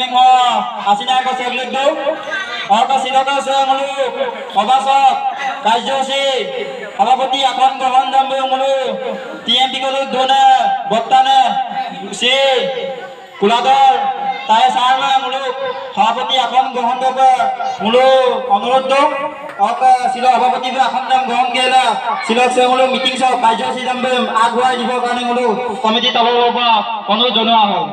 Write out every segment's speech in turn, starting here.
Meeting mo asina ko sa blog do. Ako sino ka sa mulu. Pabasok কার্যসূচী সভাপতি এখন গ্রহণ দাম মূল টিএমপি কল দোনা বক্তানা সে কুলাদর তাই সারমা মূল সভাপতি এখন গ্রহণ করব মূল অনুরোধ অক ছিল সভাপতি এখন দাম গ্রহণ কেলা ছিল সে মূল মিটিং সব কার্যসূচী দাম আগুৱাই দিব কাৰণে মূল কমিটি তলৰ পৰা অনুৰোধ জনোৱা হ'ল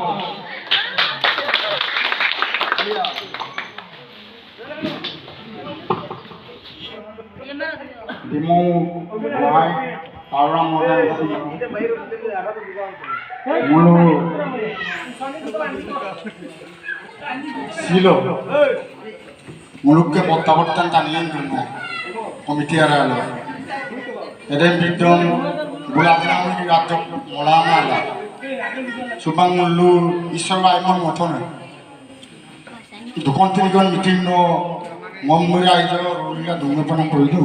Demo why Aram Moda Mulu Silo Muluk ke botta-bottan taniyan dunna komite aralo eden bidon gulabna muli rajok molana ala subang mulu isra imam motona dukon tinigon meeting no Mommuri aja rulia dunga panam poridu.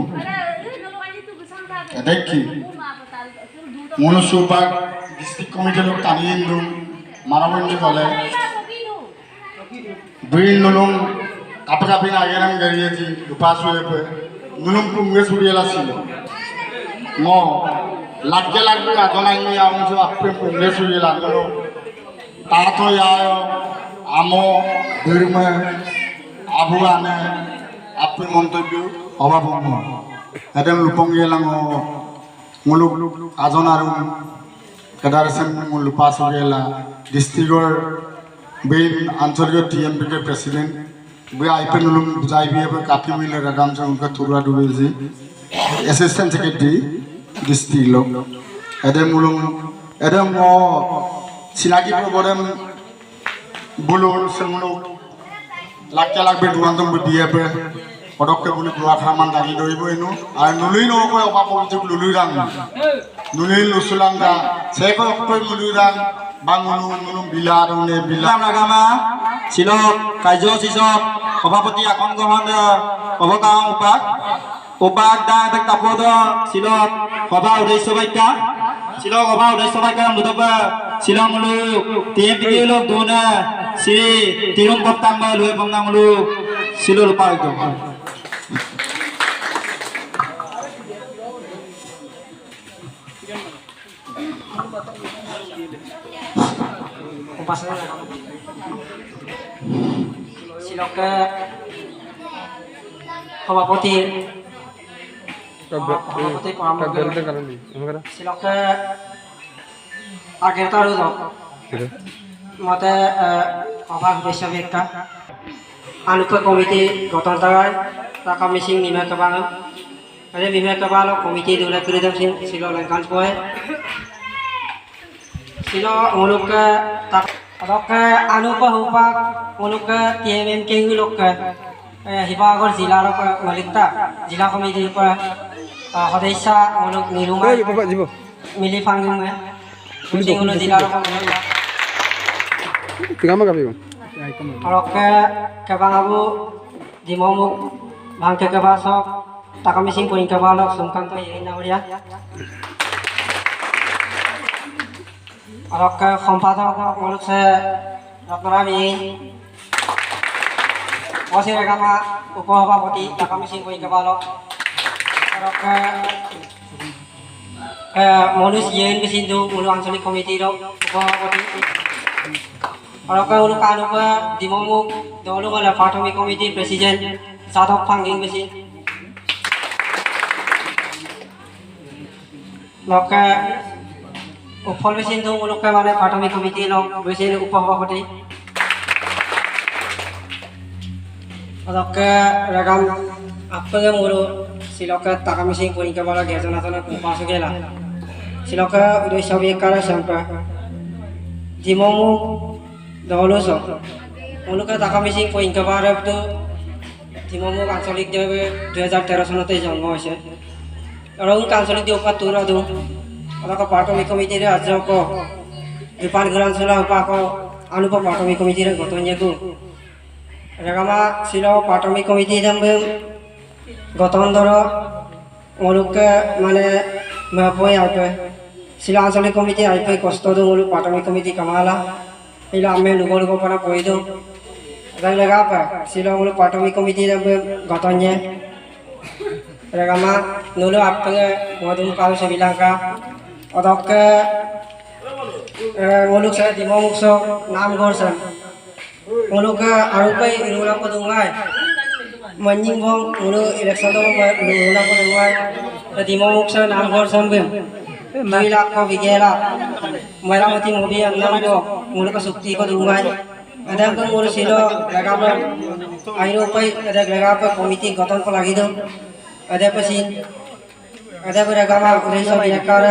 Adekki. Mulu subag district committee lok taniyin dum marabanji kole. Buin nulung kapi ageram gariye ji lupasu epe. Nulung kumge suriyala silo. Mo lagge adona ini aung so appe kumge suriyala nulo. Tato yayo amo birma abuane Apa মন্তব্য অভাবন্য এদম লুপং গেলাম মুলুক আজন আর federation মুলু pass হয়ে গেলা ডিস্ট্রিক্টর Ben আঞ্চলিক TMP के president वे IP नुलुम बुझाई भी है काफी मिले रकम से उनका थोड़ा डूबे जी असिस्टेंट सेक्रेटरी डिस्ट्रिक्ट लोग एदम वो सिनाकी प्रोग्राम बुलो से मुलो Lakya lakbe durantam biya pe prodokte buli dua khaman dagi doibo eno ar nului no ko opa politik lului rang nului lusulang da seko okoi lului rang bangunu nulum bilar une bilar nagama silo kaijo sisok সভাপতি এখন গ্রহণ অবকাশ উপাক দা tak tapodo silo সভা উদ্দেশ্য বাক্য silo সভা উদ্দেশ্য বাক্য মুদবা silo mulu TMPK lok dona si tirung botang ba luwe panggang mulu silo lupa itu Siloke সভাপতি siloke আগের তারও দাও মতে অভাব হিসাবে একটা আনুক কমিটি গঠন করায় টাকা মিসিং বিমা কেবাল আরে বিমা কেবাল কমিটি দুলে করে দেন ছিল লেখান পয় ছিল অনুক তাকে আনুক হুপাক অনুক টিএমএম কে লোক শিৱসাগৰ জিলাৰ মালিকতা জিলা কমিটিৰ পৰা সদস্য অনুক নিৰুমা মিলি ফাংগুমে Kucing di dalam kamera. Tiga mah kami. Kalau ke bang abu di momu bang ke basok tak kami singkuin ke balok sungkan tu ini namanya. Kalau ke kompatan mulut saya ratnami. Masih rekama upah poti tak kami singkuin ke balok. Kalau ke modus yen besindu mulu ansolik komite ro upahapati araka ulu kanupa dimomu dolu ngala prathamik komite president sadok phanging besin loka upol besindu mulu ka mane prathamik komite lo besin upahapati araka ragam appaga mulu siloka takamising kuning ka bala gerjana tana pasok gela siloka udah sabi kara sampai dimomu dahulu so unuka takamising kuning ka bala itu dimomu ansolik jabe 2013 sonate জন্ম হয়েছে orang ansolik di upat turah dong orang prathamik komite re ajo ko dipan gran sela upa ko anupa prathamik komite re gotonnya ko ragama silo prathamik komite jambe গতন ধর মুলুকে মানে মাপই আইপে শিলা আঞ্চলিক committee আইপে কষ্ট দো মুলুক প্রাথমিক committee Kamala এইলা আমি Lugo Lugo পানা কই দো dan lega apa silo mulu patomi komiti dan gotongnya regama nulu apa modum kalau saya bilang ka atau ke nguluk saya di mau mukso nam gorsan nguluk ke arupai inulang pedungai menyinggung ngulu election tu inulang pedungai di mau mukso nam gorsan bim Bila ko bigela merah mati mobil yang nam ko nguluk ke sukti ko dungai ada ko nguluk silo regama arupai ada regama komiti gotong ko lagi tu ada pesin ada beragama udah biakar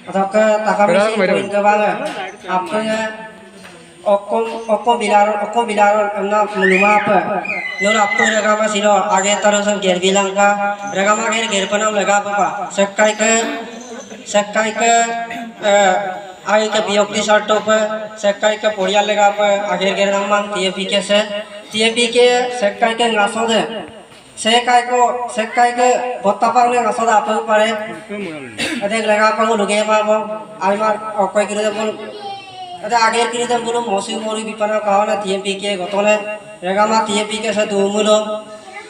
atau ke takamisi poin ke bangga apa ya okom bilaron amna meluma apa nol apa beragama silo age terus ger bilang ka beragama ger panam lega apa sekai ke age ke biokti sarto pe sekai ke porial lega apa age ger namang TMP ke sekai ke ngaso de sekai ke botapang le ngaso da apa pare adek lega pangu luge ma bo aimar okoi kire bon ada ager kire dan bulu mosi mori bipana kawana TMP ke gotone lega ma TMP ke sa du mulo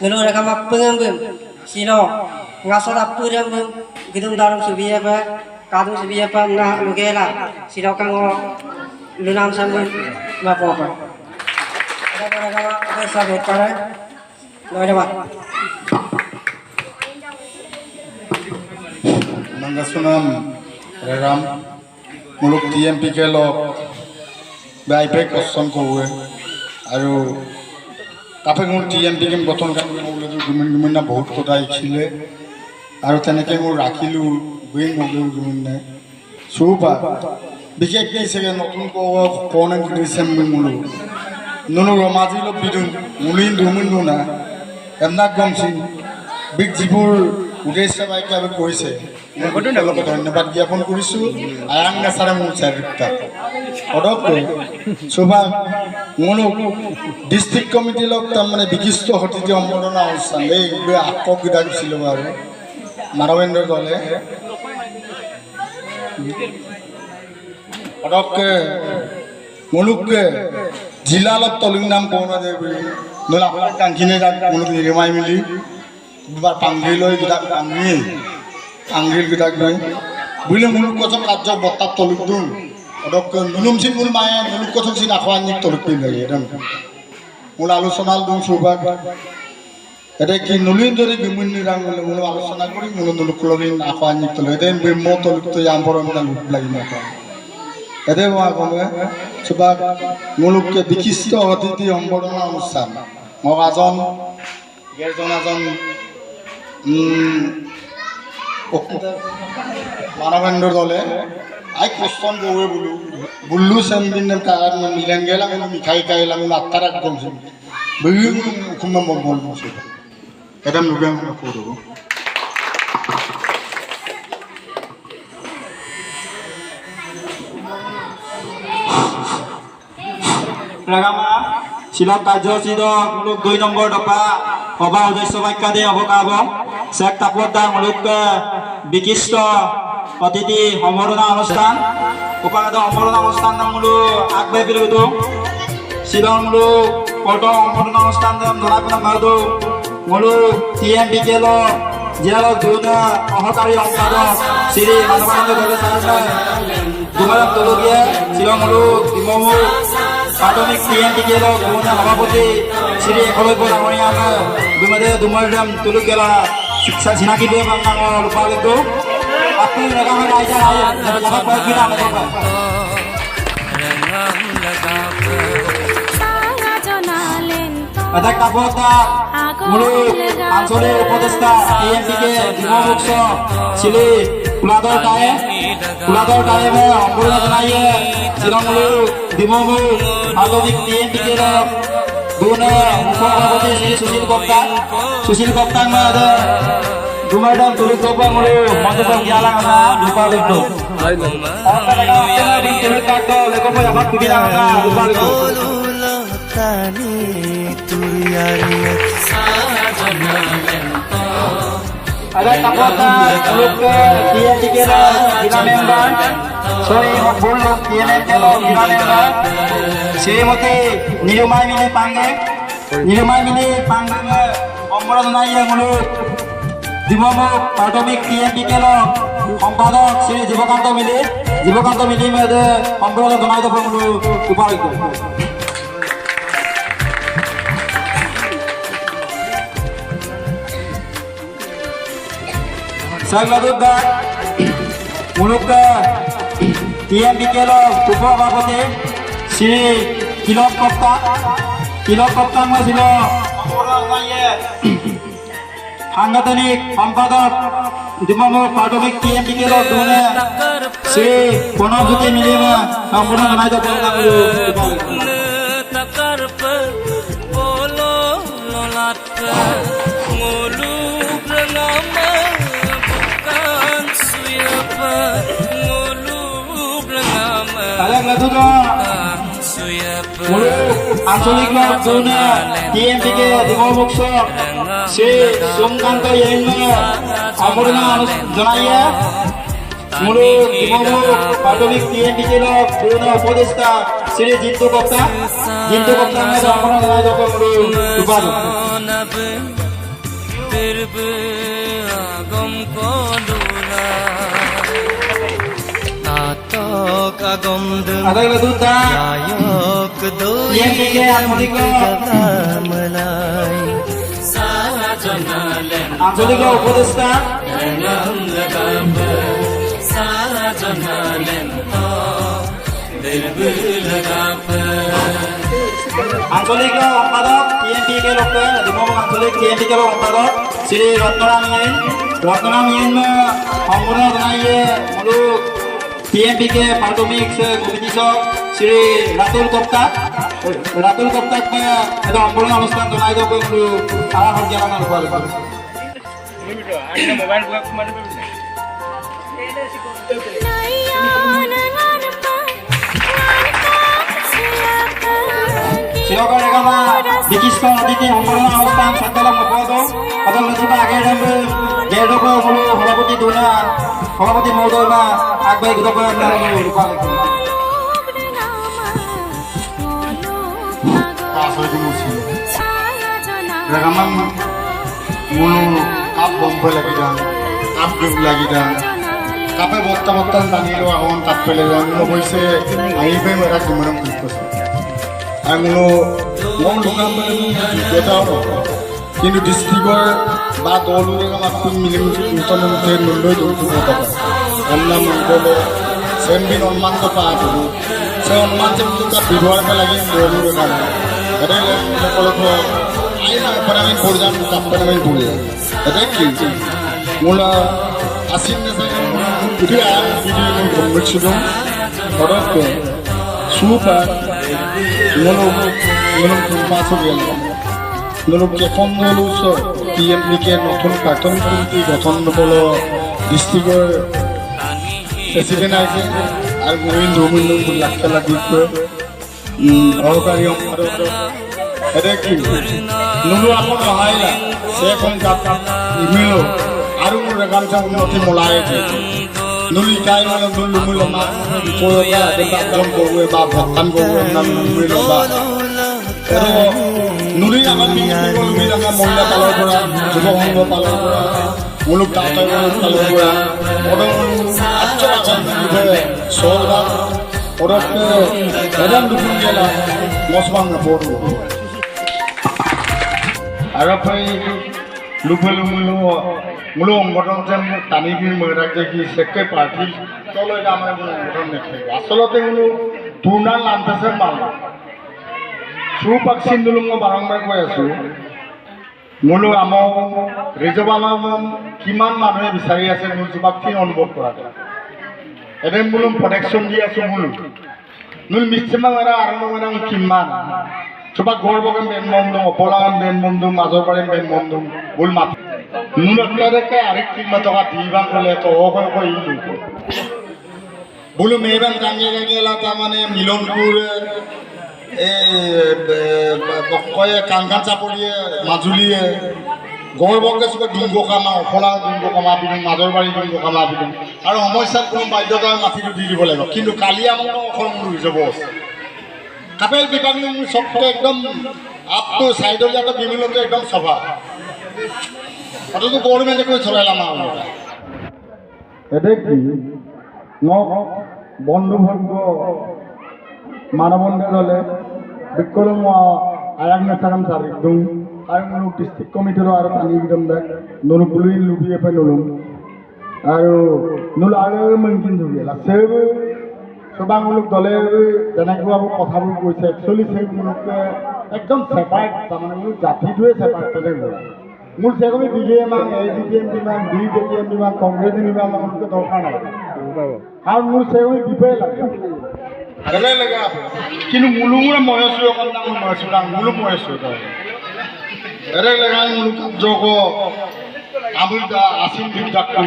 lega ma pengembem silo ngaso da puram gidung daram subiya ba kadung subiya pa na luge la silo kango lunam sambun ma popa ada lega ma sa bekare ধন্যবাদ Nanggasunam Ram muluk TMP ke lo বাইপে question কৰোৱে আৰু কাপে মোৰ TMP কে গঠন কৰিবলৈ গুমিন না বহুত কথা আহিছিলে আৰু তেনেকৈ মোৰ ৰাখিলোঁ গুইন গুমিন চৌপা বিশেষকৈ চাগে নতুন কোন দিছেম মোলো নুনু ৰমাজিল বিদুন মুলিন দুমিন না এমনাক গমচিন বিগ যিবোৰ উদ্দেশ্য বাইকে কৈছে ধন্যবাদ জ্ঞাপন কৰিছোঁ আয়াং নেচাৰে মোৰ চাৰিটা অদকৈ শোভা মোৰ ডিষ্ট্ৰিক্ট কমিটিৰ লগ তাৰমানে বিশিষ্ট অতিথি সম্বৰ্ধনা অনুষ্ঠান এই আটককেইটা গৈছিলোঁ আৰু মানৱেন্দ্ৰ দলে অদকৈ মুলুককে জিলালত তলিং নাম কৰোণা দে বুলি নহ'লে আপোনাৰ কাংখিনি যাক মুলুক নিৰিমাই মিলি দুবাৰ পাংঘি লৈ গোটাক আংঘিল গোটাক লৈ বুলিলে মুলুক কথক কাৰ্য বতাত তলুক দিওঁ অদকৈ নুনুম চিন মোৰ মায়ে মুলুক কথক চিন আখোৱানি তলুক কৰি লাগে একদম মোৰ আলোচনাল দিওঁ সৌভাগ এতিয়া কি নুলিন যদি বিমুন নিৰাং বুলি মোৰ আলোচনা কৰি মোৰ নুলুক লগিন আখোৱানি তলুক এতিয়া ব্ৰহ্ম তলুক তৈ আম্পৰমিতা লুট লাগি নাপাওঁ এদেৰ মহাকমে সুবাক মুলুককে বিশিষ্ট অতিথি সম্বৰ্ধনা অনুষ্ঠান মোক আজন মানৱেন্দ্ৰ দলে আই কোশ্চন কৰোৱে বোলো বুল্লু চেম্পিন কাৰাত মিলেন গেলাম মিঠাই খাইলাম আত্মাৰ একদম বিভিন্ন বল বসে এটা লোকে করব Ragama silap kaji muluk 2 নম্বর দফা সভা উদ্দেশ্য বাক্য দিয়ে অৱগাব শেখ তাপদাৰ মুলুক বিশিষ্ট অতিথি সম্বৰ্ধনা অনুষ্ঠান উপাগত সম্বৰ্ধনা অনুষ্ঠান মূলক আগবাঢ়ি পেলাইতো শিলং মূলক প্ৰথম সম্বৰ্ধনা অনুষ্ঠান জনাই মাৰতো মূলক TMPKL জিলাৰ যোন সহকাৰী সম্পাদক শ্ৰী মানৱানন্দ দলে দুমাৰাম তলকীয়া শিলং মূলক ডিমমু प्राथमिक TMPKL गुना सभापति श्री एकलव्य डाঙৰীয়া गुमदे दुमरदम तुलुकेला शिक्षा सिनाकी दे बांगांग रुपालिको आपन रगाम राजा आया जब पर बिना मतलब अदा काबोता मुलु आंचलिक उपदेष्टा TMPK ডিমমুক্ত শ্ৰী কুলাদৰ টায়ে में অম্বুলা জনাইয়ে শিলংমূলু ডিমমু আলোবিক TMPKL দুনে উপসভাপতি শ্ৰী সুশীল গুপ্তা में दुमरदम तुलुक गोपा मुलु मधुप गियाला ना रुपालिको और लगा दिन तुलुक काटो लेको पे अब कुबिला ना रुपालिको ada kapota tulut ke TMPKL 3 member Sorry, Bulog, TNM Kelo, Giranela, Srimati Nirumai Mili Pange, Nirumai Mili Pange, Omboranaya Muluk, Dimomuk, Patomik TNP Kelo, Ompadok, Sri Jibokanto Mili Mede, Omboran Donato Pumulu, Upariku. Sagladuga, Muluka, TNP Kelo, Upo Babote, Sri Kilok Kopta Masilo, Hangatanik, Ampadok, Dimamu, Patomik, TNP Kelo, Dune, Sri Ponojuti Milima, Ambuna Naito Pumulu, takar per bolo lolat per muluk nama bukan siapa muluk nama Sagladuga, siapa Muluk, Ansolik Lok, Dune, TNP Kelo, Dimomukso, Sri Sumkanto Yenma, Ambuna Donaya, Muluk, Dimomuk, Patomik, TNP Kelo, Dune, Podesta, Sri Jintu Kopta, Meda, Ambuna Naito Pumulu, Upadu. nabe terbe agam kolula atok agam deng Sagladuga, ayok do TNP Kelo, Ansolik Lok, malai salah jonalen Ansolik Lok, Podesta, nam lagam salah jonalen terbe lagam Ansolik Lok, Ampadok, TNP Kelo, Dimomuk Ansolik, TNP Kelo, Ampadok, Sri Ratnam Yen में Ambuna Donaya, Muluk, TNP के Patomik से committee so Shri Ratul kofta में itu Ambuna अनुष्ठान दोनाई दो को Muluk सारा हर जगह में रुपा लेकर Silakan rekama dikiskan aditi Ambuna अनुष्ठान संचालन मुकोदो atau lebih bagai dalam gedo ko Muluk Halapati Duna Halapati Maudona agbai gitu ko Muluk rupa leker Kaso itu musim. Rekaman mulu kap bombe lagi dan kap dub lagi dan kape botta tani lo agon kap pele dan lo boise ahi pe mera kumaram kukus. Anglo wong lukam pele kita ono. কিন্তু ডিস্ট্রিক্টর বা দলের মাত্র মিলেমিশে উত্তরণ থেকে নলই ধরতে হতে পারে অন্যান্য মঙ্গলে সেমবিন অনুমান্ত পাওয়া যাবে সে অনুমান যেমন ব্যবহার লাগে দলের কারণে এটাই সকলত আইনা উপরে আমি পড়লাম কাপড় আমি পড়ে এটাই কি মূল আসিন উঠে আম ভিডিও ছিল হঠাৎ সুপার মূল পাঁচ গেল Lalu kekon lalu so TNP ke notun karton kunti gotong bolo district presiden aja, argumen domin nunggu laksa lagi ke, orang kari orang ada, ada kiri, nunggu apa mahal lah, saya kon kata email, aru mereka macam noti mulai je, nuli kaya malam nulu mula mak, koyo ka, tempat dalam kowe bapak kowe nam nulu bapak. Pero nuri akan minggu nuri akan mohon kalau pura, coba mohon kalau pura, muluk tahu kalau pura, orang acca akan juga soal orang ke orang dukung dia lah, mosbang ngaporu. Arab lupa mulu orang jam tani pun merak jadi sekke parti, kalau itu amai orang nekhe. Asalnya mulu tunan lantas malu. Supaksin dulu ngebarang mereka itu, mulu amo rejabanam kiman mana bisa ya sih mulu supaksin onboard peraja. Ada mulu protection dia semulu. Mulu miscema mereka orang orang kiman. Coba gor bokan ben mondum, polangan ben mondum, mazor paling ben mondum, bul mat. Mulu ada kayak arik kiman toka diwan kole to, koi itu. Bulu meban kanye lah kamane Milonpur. Pokoknya kankan capulia, majulia, গৌৰৱকে চবে ডুংগ কামা অফলা ডুংগ কামা পিন্ধোঁ মাজৰ বাৰী ডুংগ কামা পিন্ধোঁ আৰু সমস্যাত কোনো বাধ্যতাৰ মাটিটো দি দিব লাগিব কিন্তু কালি আমাৰ অসম ৰিজৰ্ভ আছে কাপেল বিভাগ মোৰ চবকে একদম আপটো সাইডৰ যাতে বিমিলতে একদম সভা অথচ গভর্নমেন্টে করে চলাইলাম আমরা এটা কি বন্ধুবর্গ মানবন্ধ দলে বিক্রম আয়াগ্ন সারাম সারিদুম আর ডিস্ট্রিক্ট কমিটির আর পানি বিদম দেখ নুন পুলি লুবিয়ে পে নুলুম আর নুল আগে মনকিন ধুবিয়েলা সেব সবাংমূলক দলে যেনেকৈ আবু কথাবোৰ কৈছে একচুৱেলি সেইমূলকে একদম সেপাৰেট তাৰমানে জাতিটোৱে সেপাৰেট তেনেকুৱা মোৰ সেগমি BJM AGPM বিমান BJPM বিমান কংগ্ৰেছ বিমান আমাকে দৰকাৰ নাই আৰু মোৰ সেগমি বিপে লাগে আগে লাগে কিন্তু মুলুমুৰে মহেশ্বৰী অকণ ডাঙৰ মহেশ্বৰী ডাঙৰ মুলুম মহেশ্বৰী এৰে লাগে মুলুক যোগ আমুল আসিম দিন ডাক্তার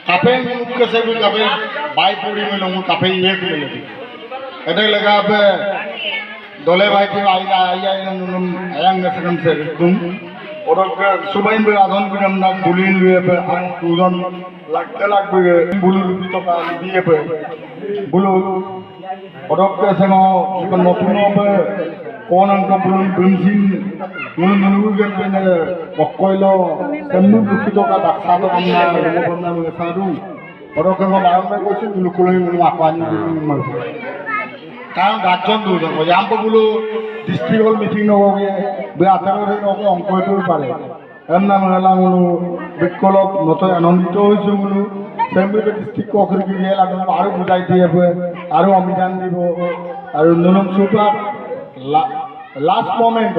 কাপেল মুলুককে সেবি কাপেল বাই পড়ি মেলো মু কাপেল ইয়ে করে লেগে এটা লাগা হবে দলে ভাই কে আই নুন আয়াং নেসেন সে দুম ওরকে সুবাইন বে আধন বিরাম না বুলিন লুয়ে পে আং দুজন লাগবে বুলু লুবি তো দিয়ে পে বুলু ওরকে সেন নতুন হবে কোন অঙ্ক বুলুন বিনসিন মুলুন মুলুকে পেনে বকইলো সেমু দুখিত কা ডাক্তার আমরা রূপবন্ধা মেসাদু ওরকে বারবার কইছি লুকুলই মুলু আপানি কারণ গাজন দূর যাব জাম্প বুলু ডিস্ট্রিক্ট হল মিটিং নগে বে 18 দিন ওকে অঙ্ক হইতে পারে এমনা মেলা মুলু বিকলক নতই আনন্দিত হইছে মুলু সেমু ডিস্ট্রিক্ট কখরি গিয়ে লাগবে আরো বুঝাই দিয়ে আরো অমিদান দিব আর নুনুম সুপা লাস্ট মোমেন্ট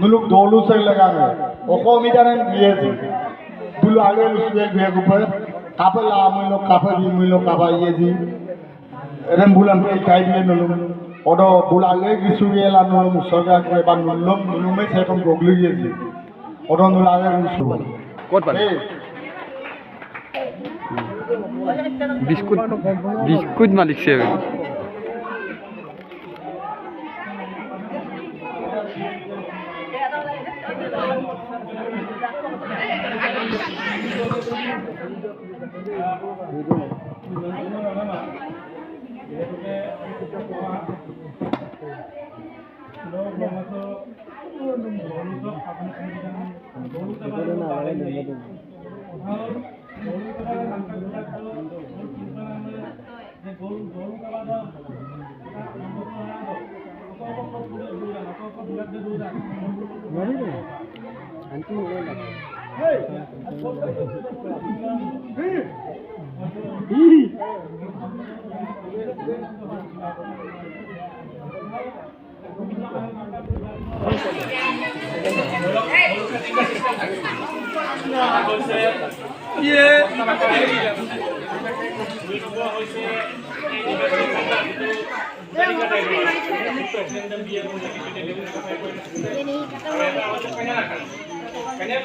নুলুক দৌলু से लगाने ओको मिदान दिएছি বুলু আগে লুসুয়ে বিয়ে গুপে কাপে লা মুলো কাপে বি মুলো কাবা ইয়েজি এরম বুলাম এই টাই দিয়ে নুলুম ওডো বুল আগে কিছু গেলা নুলুম সরকার করে বা নুলুম নুলুমে সেরকম গগলি গিয়েছি ওডো নুল আগে লুসু কোট পারে বিস্কুট মালিক সে Kanya